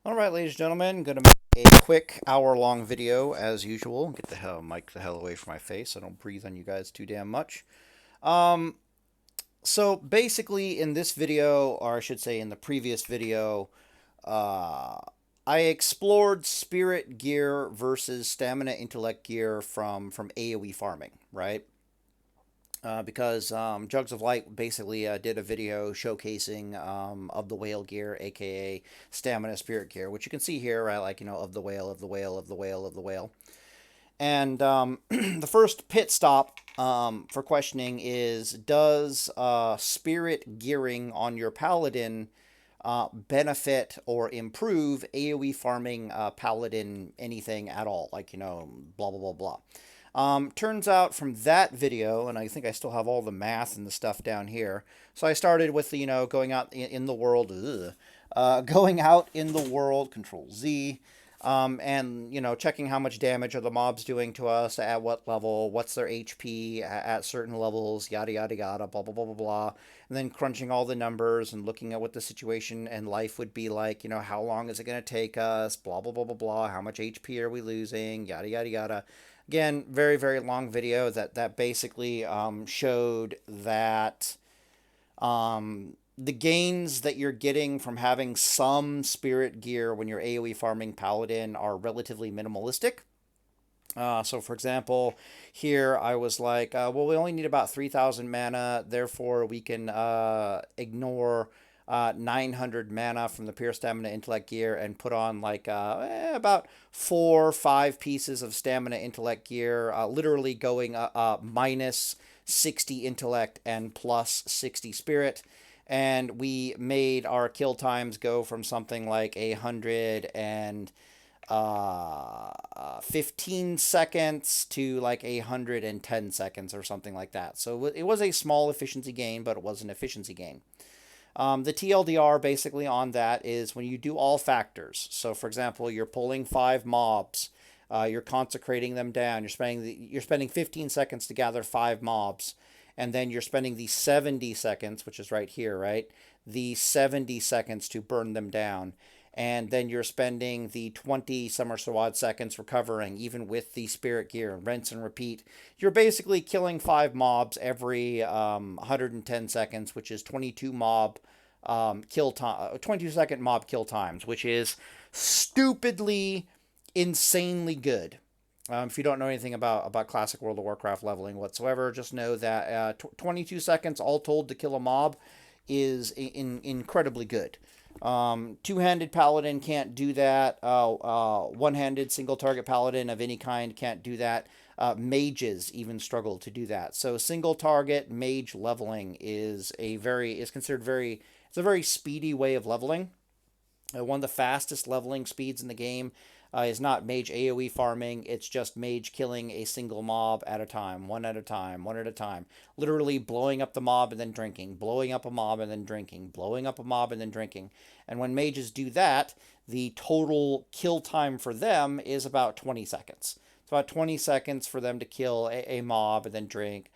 All right, ladies and gentlemen, going to make a quick hour-long video as usual. Get the mic the hell away from my face. I don't breathe on you guys too damn much. Um, so basically, in this video, or I should say, in the previous video, uh, I explored spirit gear versus stamina intellect gear from AOE farming, right? Because Jugs of Light basically did a video showcasing of the whale gear, aka stamina spirit gear, which you can see here, right? Like, of the whale, of the whale, of the whale, of the whale. And the first pit stop for questioning is, does spirit gearing on your paladin benefit or improve AoE farming paladin anything at all? Like, blah, blah, blah, blah. Turns out from that video, and I think I still have all the math and the stuff down here. So I started with the, going out in the world, going out in the world, Control Z, and, checking how much damage are the mobs doing to us, at what level, what's their HP at certain levels, yada, yada, yada, blah, blah, blah, blah, blah. And then crunching all the numbers and looking at what the situation and life would be like, how long is it going to take us, blah, blah, blah, blah, blah, how much HP are we losing, yada, yada, yada. Again, very, very long video that basically showed that the gains that you're getting from having some spirit gear when you're AoE farming Paladin are relatively minimalistic. So, for example, here I was like, well, we only need about 3,000 mana, therefore we can ignore 900 mana from the pure stamina intellect gear and put on like about 4 or 5 pieces of stamina intellect gear, literally going minus 60 intellect and plus 60 spirit. And we made our kill times go from something like 15 seconds to like 110 seconds or something like that. So it was a small efficiency gain, but it was an efficiency gain. The TLDR basically on that is when you do all factors. So, for example, you're pulling 5 mobs, you're consecrating them down. You're spending 15 seconds to gather 5 mobs, and then you're spending the 70 seconds, which is right here, right? The 70 seconds to burn them down. And then you're spending the 20 some or so odd seconds recovering, even with the spirit gear, and rinse and repeat. You're basically killing 5 mobs every 110 seconds, which is 22 mob kill time, 22-second mob kill times, which is stupidly, insanely good. If you don't know anything about classic World of Warcraft leveling whatsoever, just know that 22 seconds all told to kill a mob is incredibly good. Two-handed paladin can't do that. One-handed single target paladin of any kind can't do that. Mages even struggle to do that. So single target mage leveling is considered it's a very speedy way of leveling. One of the fastest leveling speeds in the game is not mage AoE farming, it's just mage killing a single mob at a time, one at a time, one at a time. Literally blowing up the mob and then drinking, blowing up a mob and then drinking, blowing up a mob and then drinking. And when mages do that, the total kill time for them is about 20 seconds. It's about 20 seconds for them to kill a mob and then drink.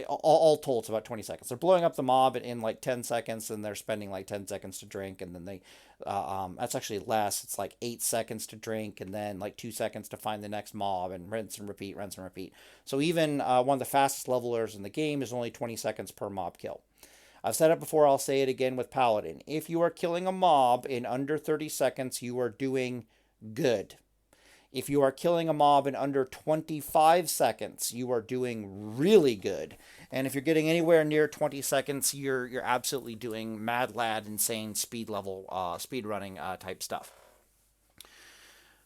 All told, it's about 20 seconds. They're blowing up the mob in like 10 seconds, and they're spending like 10 seconds to drink, and then that's actually less. It's like 8 seconds to drink, and then like 2 seconds to find the next mob, and rinse and repeat, rinse and repeat. So even one of the fastest levelers in the game is only 20 seconds per mob kill. I've said it before, I'll say it again with Paladin. If you are killing a mob in under 30 seconds, you are doing good. If you are killing a mob in under 25 seconds, you are doing really good. And if you're getting anywhere near 20 seconds, you're absolutely doing mad lad, insane speed level, speed running type stuff.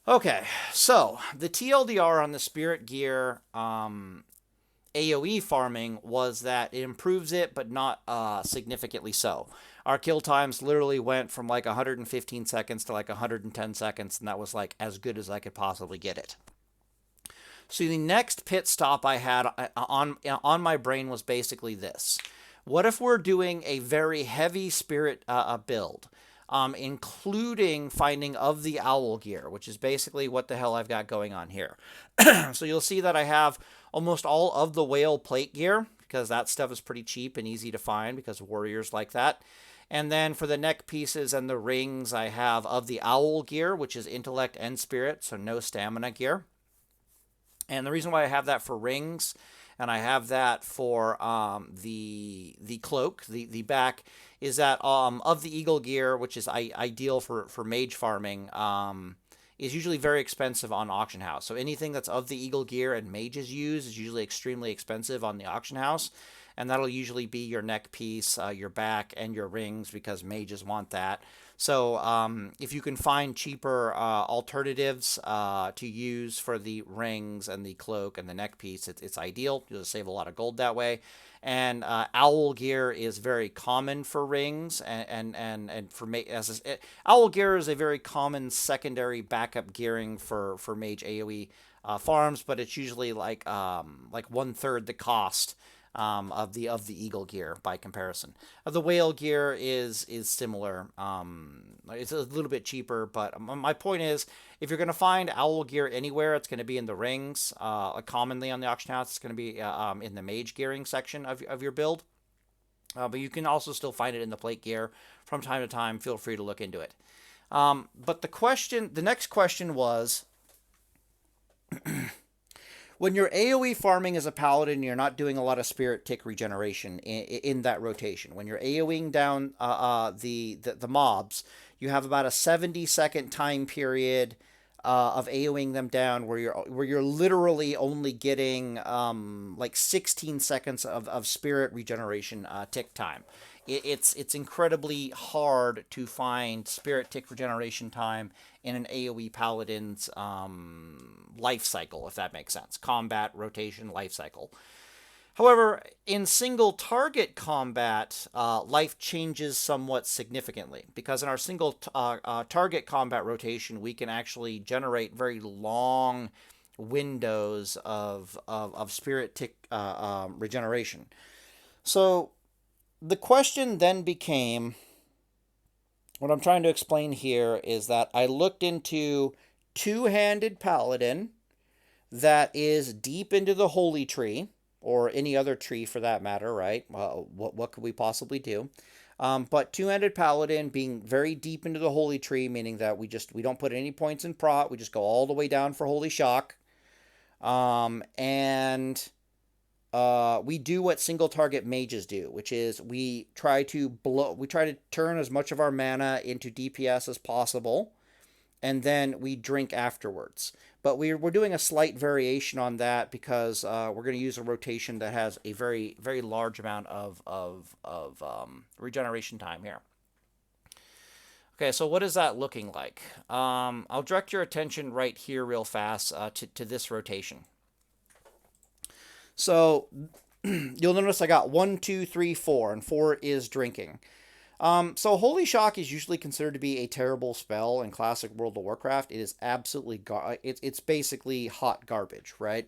Okay, so the TLDR on the Spirit Gear AoE farming was that it improves it, but not significantly so. Our kill times literally went from like 115 seconds to like 110 seconds, and that was like as good as I could possibly get it. So the next pit stop I had on my brain was basically this. What if we're doing a very heavy spirit build, including finding of the owl gear, which is basically what the hell I've got going on here. So you'll see that I have almost all of the whale plate gear, because that stuff is pretty cheap and easy to find because warriors like that. And then for the neck pieces and the rings, I have of the owl gear, which is intellect and spirit, so no stamina gear. And the reason why I have that for rings, and I have that for the cloak, the back, is that of the eagle gear, which is ideal for mage farming, is usually very expensive on auction house. So anything that's of the eagle gear and mages use is usually extremely expensive on the auction house. And that'll usually be your neck piece, your back, and your rings because mages want that. So if you can find cheaper alternatives to use for the rings and the cloak and the neck piece, it's ideal. You'll save a lot of gold that way. And owl gear is very common for rings, and for owl gear is a very common secondary backup gearing for mage AOE farms, but it's usually like 1/3 the cost of the eagle gear by comparison. The whale gear is similar. It's a little bit cheaper, but my point is, if you're going to find owl gear anywhere, it's going to be in the rings. Commonly on the auction house, it's going to be in the mage gearing section of your build. But you can also still find it in the plate gear from time to time. Feel free to look into it. But the next question was, when you're AoE farming as a paladin, you're not doing a lot of spirit tick regeneration in that rotation. When you're AoEing down the mobs, you have about a 70-second time period of AoEing them down, where you're literally only getting like 16 seconds of spirit regeneration tick time. It's incredibly hard to find spirit tick regeneration time in an AoE paladin's life cycle, if that makes sense. Combat, rotation, life cycle. However, in single target combat, life changes somewhat significantly, because in our single target combat rotation, we can actually generate very long windows of spirit tick regeneration. So the question then became, what I'm trying to explain here is that I looked into two-handed paladin that is deep into the holy tree, or any other tree for that matter, right? What could we possibly do? But two-handed paladin being very deep into the holy tree, meaning that we don't put any points in prot, we just go all the way down for holy shock. And we do what single target mages do, which is we try to turn as much of our mana into DPS as possible, and then we drink afterwards. But we're doing a slight variation on that because we're going to use a rotation that has a very, very large amount of regeneration time here. Okay, so what is that looking like? I'll direct your attention right here real fast to this rotation. So you'll notice I got 1, 2, 3, 4, and 4 is drinking. So Holy Shock is usually considered to be a terrible spell in classic World of Warcraft. It is absolutely it's basically hot garbage, right?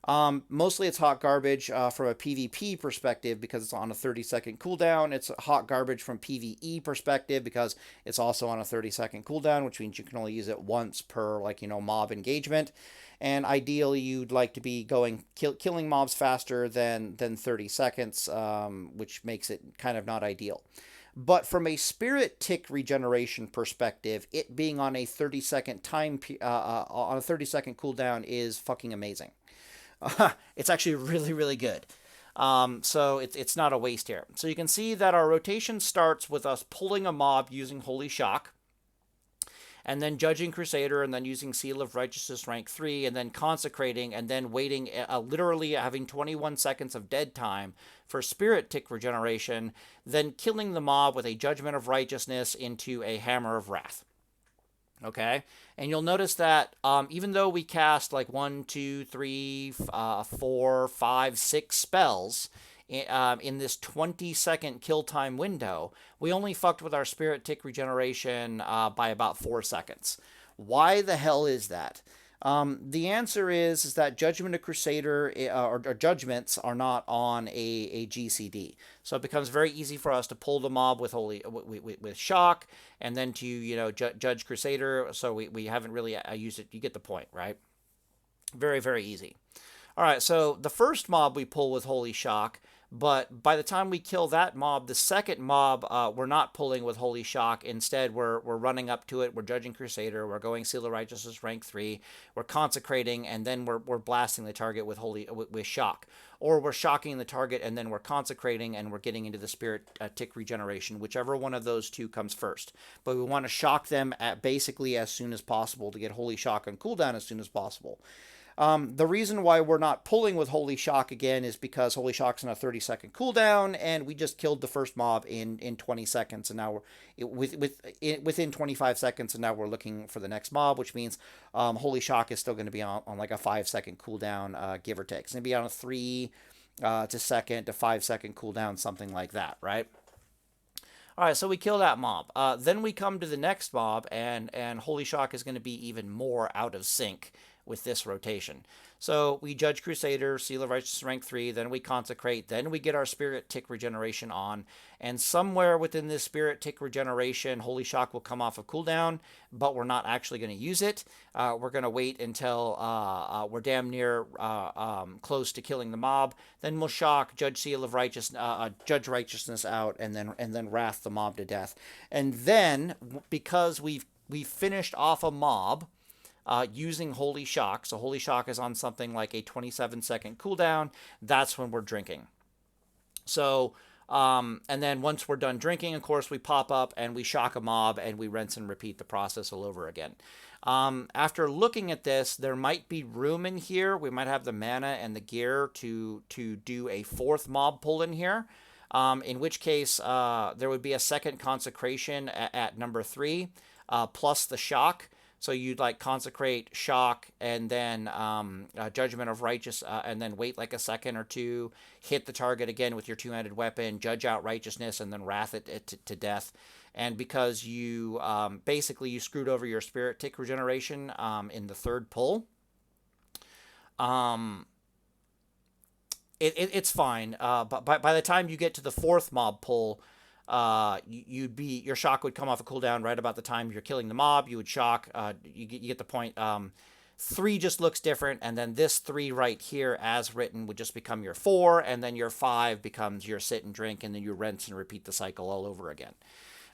Mostly it's hot garbage from a PvP perspective because it's on a 30-second cooldown. It's hot garbage from PvE perspective because it's also on a 30-second cooldown, which means you can only use it once per mob engagement. And ideally, you'd like to be killing mobs faster than 30 seconds, which makes it kind of not ideal. But from a spirit tick regeneration perspective, it being on a 30-second on a 30-second cooldown is fucking amazing. It's actually really, really good. So it's not a waste here. So you can see that our rotation starts with us pulling a mob using Holy Shock, and then judging Crusader, and then using Seal of Righteousness rank 3, and then consecrating, and then waiting, literally having 21 seconds of dead time for spirit tick regeneration, then killing the mob with a Judgment of Righteousness into a Hammer of Wrath. Okay, and you'll notice that even though we cast like 1, 2, 3, 4, 5, 6 spells in this 20-second kill time window, we only fucked with our spirit tick regeneration by about 4 seconds. Why the hell is that? The answer is that Judgment of Crusader or judgments are not on a GCD, so it becomes very easy for us to pull the mob with with shock, and then to judge Crusader. So we haven't really used it. You get the point, right? Very, very easy. All right, so the first mob we pull with Holy Shock, But by the time we kill that mob, the second mob, we're not pulling with Holy Shock. Instead, we're running up to it. We're judging Crusader. We're going Seal of Righteousness rank 3. We're consecrating, and then we're blasting the target with with Shock. Or we're shocking the target, and then we're consecrating, and we're getting into the Spirit tick regeneration, whichever one of those two comes first. But we want to shock them at basically as soon as possible to get Holy Shock on cooldown as soon as possible. The reason why we're not pulling with Holy Shock again is because Holy Shock's on a 30-second cooldown, and we just killed the first mob in 20 seconds, and now within 25 seconds, and now we're looking for the next mob, which means Holy Shock is still going to be on like a 5-second cooldown, give or take. It's going to be on a 3 to 5-second cooldown, something like that, right? All right, so we kill that mob. Then we come to the next mob, and Holy Shock is going to be even more out of sync with this rotation. So we judge Crusader, Seal of Righteousness rank 3, then we consecrate, then we get our Spirit tick regeneration on, and somewhere within this Spirit tick regeneration, Holy Shock will come off of cooldown, but we're not actually going to use it. We're going to wait until we're damn near close to killing the mob. Then we'll shock, judge Seal of Righteousness, judge Righteousness out, and then wrath the mob to death. And then because we've finished off a mob, using Holy Shock, so Holy Shock is on something like a 27-second cooldown, that's when we're drinking. So, and then once we're done drinking, of course, we pop up and we shock a mob and we rinse and repeat the process all over again. After looking at this, there might be room in here. We might have the mana and the gear to do a 4th mob pull in here, in which case there would be a second consecration at number 3, plus the shock. So you'd like consecrate, shock, and then judgment of righteous, and then wait like a second or two, hit the target again with your two-handed weapon, judge out righteousness, and then wrath it to death. And because you basically you screwed over your Spirit tick regeneration in the 3rd pull, it's fine. But by the time you get to the 4th mob pull, your shock would come off a cooldown right about the time you're killing the mob. You would shock. You get the point. 3 just looks different, and then this 3 right here, as written, would just become your 4, and then your 5 becomes your sit and drink, and then you rinse and repeat the cycle all over again.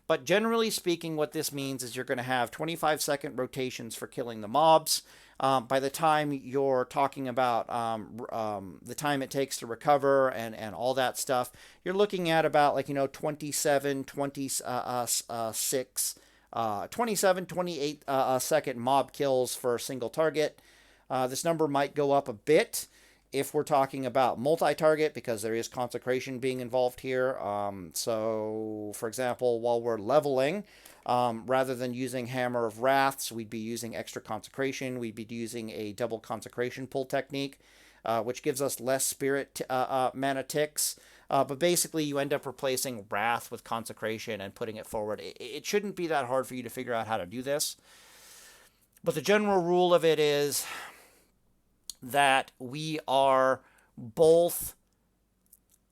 But generally speaking, what this means is you're going to have 25-second rotations for killing the mobs. By the time you're talking about the time it takes to recover and all that stuff, you're looking at about 27, 28 second mob kills for a single target. This number might go up a bit if we're talking about multi-target, because there is consecration being involved here. So, for example, while we're leveling, rather than using Hammer of Wraths, we'd be using extra consecration. We'd be using a double consecration pull technique, which gives us less Spirit mana ticks. But basically, you end up replacing Wrath with consecration and putting it forward. It shouldn't be that hard for you to figure out how to do this. But the general rule of it is that we are both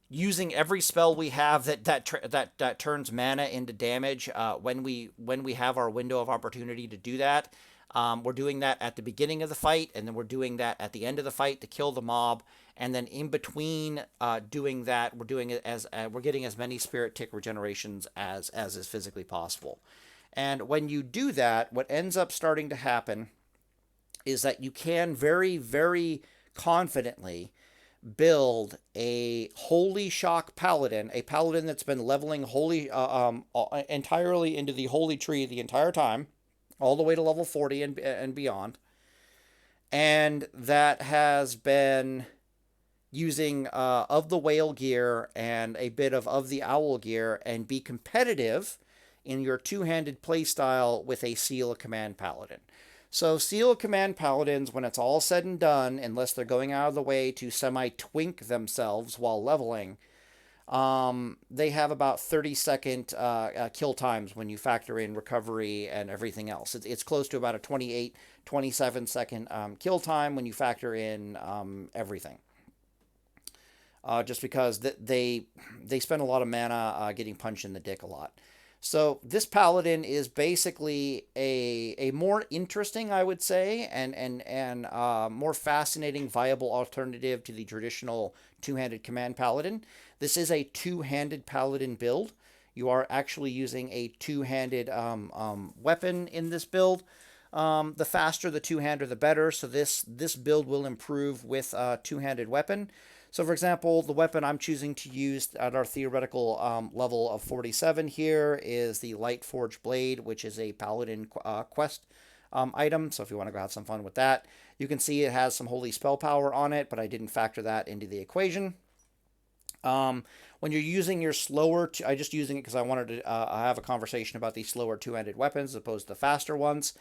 using every spell we have that turns mana into damage when we have our window of opportunity to do that. We're doing that at the beginning of the fight, and then we're doing that at the end of the fight to kill the mob. And then in between doing that, we're doing it as we're getting as many Spirit tick regenerations as is physically possible. And when you do that, what ends up starting to happen is that you can very, very confidently build a Holy Shock Paladin, a Paladin that's been leveling entirely into the Holy Tree the entire time, all the way to level 40 and beyond, and that has been using of the Whale gear and a bit of the Owl gear, and be competitive in your two-handed playstyle with a Seal of Command Paladin. So Seal of Command Paladins, when it's all said and done, unless they're going out of the way to semi-twink themselves while leveling, they have about 30-second kill times when you factor in recovery and everything else. It's close to about a 28, 27-second kill time when you factor in everything. Just because they spend a lot of mana getting punched in the dick a lot. So this Paladin is basically a more interesting, I would say, and more fascinating, viable alternative to the traditional two-handed command Paladin. This is a two-handed Paladin build. You are actually using a two-handed weapon in this build. The faster the two-hander, the better. So this build will improve with a two-handed weapon. So, for example, the weapon I'm choosing to use at our theoretical level of 47 here is the Light Forge Blade, which is a Paladin quest item. So if you want to go have some fun with that, you can see it has some holy spell power on it, but I didn't factor that into the equation. When you're using your slower, I just using it because I wanted to have a conversation about these slower two-handed weapons as opposed to the faster ones.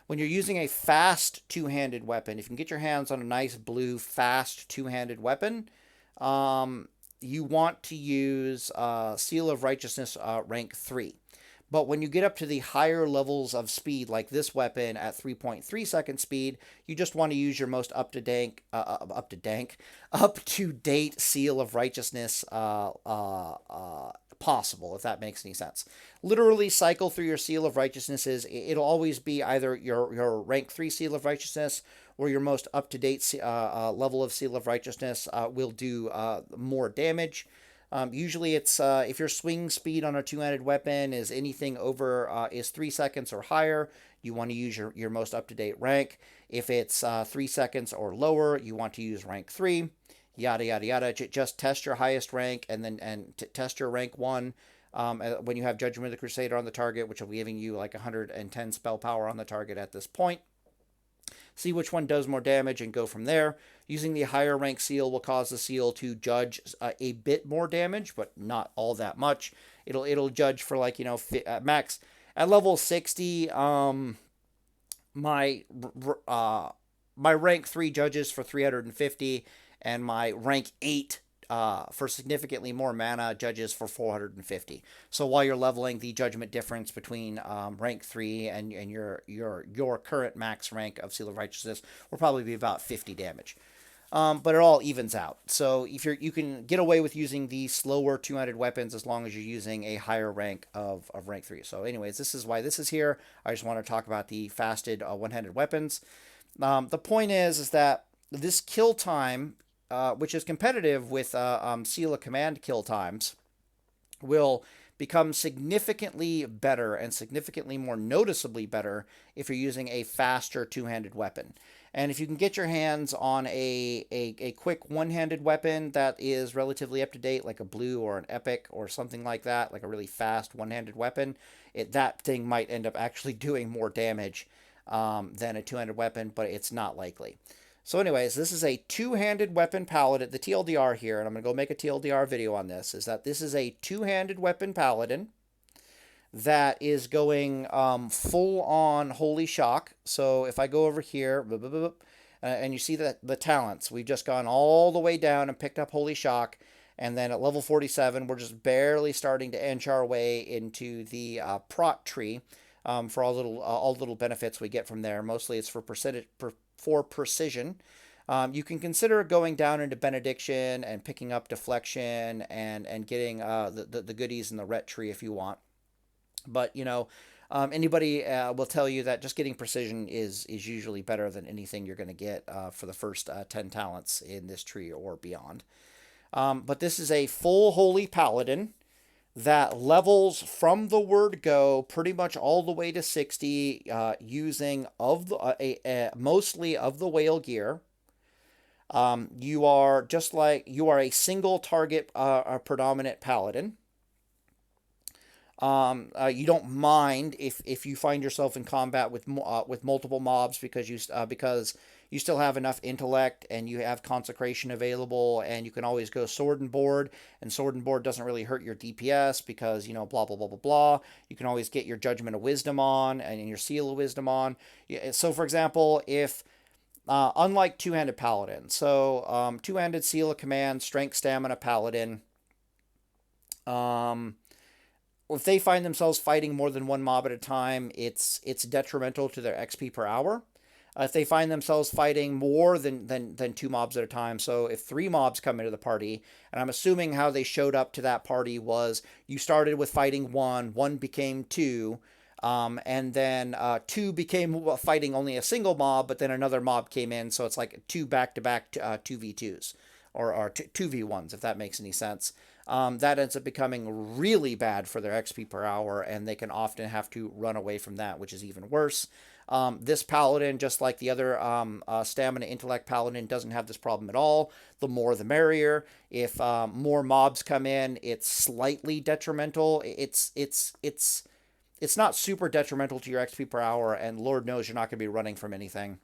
When you're using a fast two-handed weapon, if you can get your hands on a nice blue fast two-handed weapon, you want to use Seal of Righteousness rank 3. But when you get up to the higher levels of speed, like this weapon at 3.3 second speed, you just want to use your most up-to-date Seal of Righteousness possible, if that makes any sense. Literally cycle through your Seal of Righteousnesses. It'll always be either your rank 3 Seal of Righteousness or your most up-to-date level of Seal of Righteousness will do more damage. Usually it's if your swing speed on a two-handed weapon is anything over is 3 seconds or higher, you want to use your most up-to-date rank. If it's 3 seconds or lower, you want to use rank 3. Yada yada yada. Just test your highest rank and test your rank 1 when you have Judgment of the Crusader on the target, which will be giving you like 110 spell power on the target at this point. See which one does more damage and go from there. Using the higher rank seal will cause the seal to judge a bit more damage, but not all that much. It'll judge for like, max at level 60. My rank 3 judges for 350, and my rank 8 for significantly more mana judges for 450. So while you're leveling, the judgment difference between rank 3 and your current max rank of Seal of Righteousness will probably be about 50 damage. But it all evens out. So if you can get away with using the slower two-handed weapons as long as you're using a higher rank of rank 3. So anyways, this is why this is here. I just want to talk about the fasted one-handed weapons. The point is that this kill time, which is competitive with Seal of Command kill times, will become significantly better and significantly more noticeably better if you're using a faster two-handed weapon. And if you can get your hands on a quick one-handed weapon that is relatively up-to-date, like a blue or an epic or something like that, like a really fast one-handed weapon, that thing might end up actually doing more damage than a two-handed weapon, but it's not likely. So anyways, this is a two-handed weapon Paladin. The TLDR here, and I'm going to go make a TLDR video on this, is that this is a two-handed weapon Paladin that is going full-on Holy Shock. So if I go over here, and you see that the talents, we've just gone all the way down and picked up Holy Shock, and then at level 47, we're just barely starting to inch our way into the prot tree for all little benefits we get from there. Mostly it's for precision. You can consider going down into Benediction and picking up Deflection and getting the goodies in the Ret tree if you want. But, anybody will tell you that just getting precision is usually better than anything you're going to get for the first 10 talents in this tree or beyond. But this is a full Holy Paladin that levels from the word go pretty much all the way to 60 using mostly of the whale gear. You are a single target predominant Paladin. You don't mind if you find yourself in combat with multiple mobs because you still have enough intellect and you have consecration available, and you can always go sword and board, and sword and board doesn't really hurt your DPS because blah blah blah blah blah. You can always get your judgment of wisdom on and your seal of wisdom on. So for example, if unlike two-handed paladin, so two-handed seal of command, strength, stamina paladin. If they find themselves fighting more than one mob at a time, it's detrimental to their XP per hour. If they find themselves fighting more than 2 mobs at a time, so if 3 mobs come into the party, and I'm assuming how they showed up to that party was you started with fighting one became two, and then two became fighting only a single mob, but then another mob came in, so it's like two back-to-back 2v2s, or 2v1s, if that makes any sense. That ends up becoming really bad for their XP per hour, and they can often have to run away from that, which is even worse. This Paladin, just like the other Stamina Intellect Paladin, doesn't have this problem at all. The more the merrier. If more mobs come in, it's slightly detrimental. It's not super detrimental to your XP per hour, and Lord knows you're not going to be running from anything.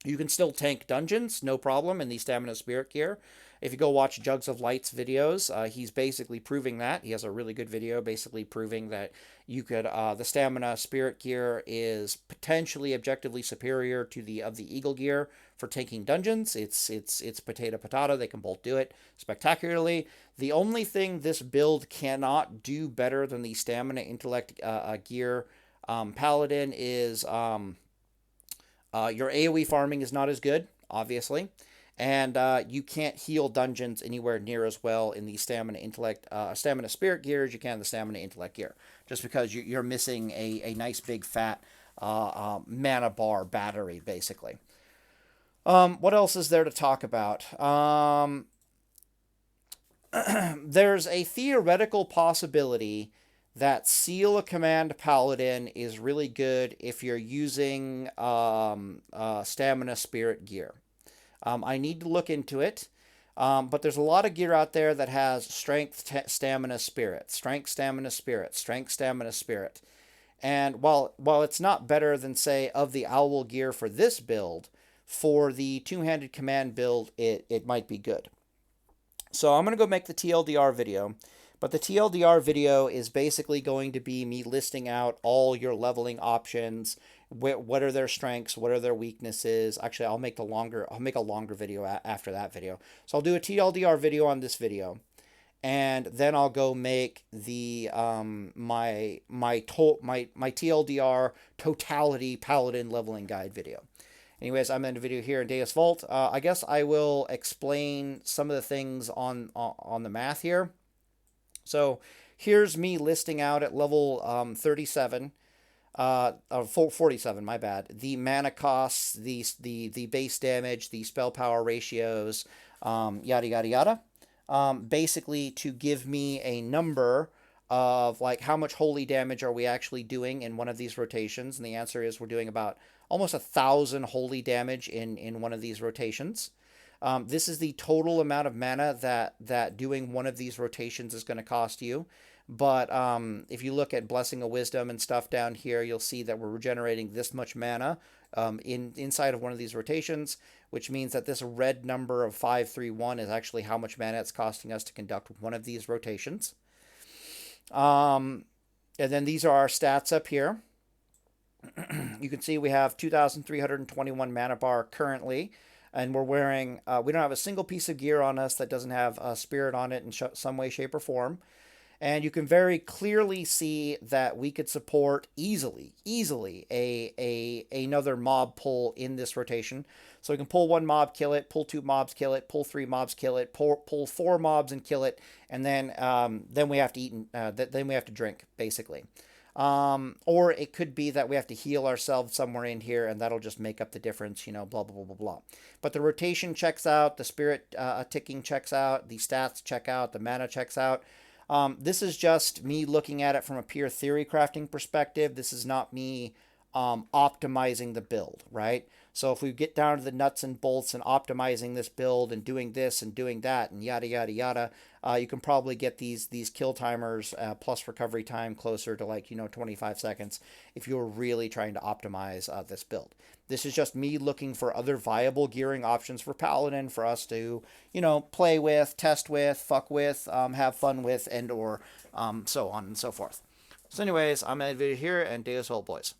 You can still tank dungeons, no problem, in the Stamina Spirit gear. If you go watch Jugs of Light's videos, he's basically proving that. He has a really good video basically proving that you could, the Stamina Spirit gear is potentially objectively superior to the Eagle gear for tanking dungeons. It's potato. They can both do it spectacularly. The only thing this build cannot do better than the Stamina Intellect gear Paladin is your AoE farming is not as good, obviously. And you can't heal dungeons anywhere near as well in the Stamina Spirit gear as you can the Stamina Intellect gear, just because you're missing a nice big fat mana bar battery, basically. What else is there to talk about? There's a theoretical possibility that Seal a Command Paladin is really good if you're using Stamina Spirit gear. I need to look into it, but there's a lot of gear out there that has Strength, Stamina, Spirit, Strength, Stamina, Spirit, Strength, Stamina, Spirit. And while it's not better than, say, of the Owl gear for this build, for the two-handed command build, it might be good. So I'm going to go make the TLDR video. But the TLDR video is basically going to be me listing out all your leveling options. What are their strengths? What are their weaknesses? Actually, I'll make a longer video after that video. So I'll do a TLDR video on this video, and then I'll go make the my TLDR totality Paladin leveling guide video. Anyways, I'm in the video here in Deus Vault. I guess I will explain some of the things on the math here. So here's me listing out at level 37, 47, my bad, the mana costs, the base damage, the spell power ratios, yada, yada, yada. Basically to give me a number of like how much holy damage are we actually doing in one of these rotations. And the answer is we're doing about almost 1,000 holy damage in one of these rotations. This is the total amount of mana that doing one of these rotations is going to cost you. But if you look at Blessing of Wisdom and stuff down here, you'll see that we're regenerating this much mana inside of one of these rotations, which means that this red number of 531 is actually how much mana it's costing us to conduct one of these rotations. And then these are our stats up here. You can see we have 2,321 mana bar currently. And we're wearing, we don't have a single piece of gear on us that doesn't have a Spirit on it in some way, shape, or form. And you can very clearly see that we could support easily another mob pull in this rotation. So we can pull 1 mob, kill it, pull 2 mobs, kill it, pull 3 mobs, kill it, pull 4 mobs and kill it, and then we have to eat, then we have to drink, basically. Or it could be that we have to heal ourselves somewhere in here, and that'll just make up the difference, you know, blah, blah, blah, blah, blah. But the rotation checks out, the spirit ticking checks out, the stats check out, the mana checks out. This is just me looking at it from a pure theory crafting perspective. This is not me optimizing the build, right? So if we get down to the nuts and bolts and optimizing this build and doing this and doing that and yada, yada, yada, you can probably get these kill timers plus recovery time closer to, like, 25 seconds if you're really trying to optimize this build. This is just me looking for other viable gearing options for Paladin for us to, play with, test with, fuck with, have fun with, and or so on and so forth. So anyways, I'm Ed Video here, and Deus Vault, boys.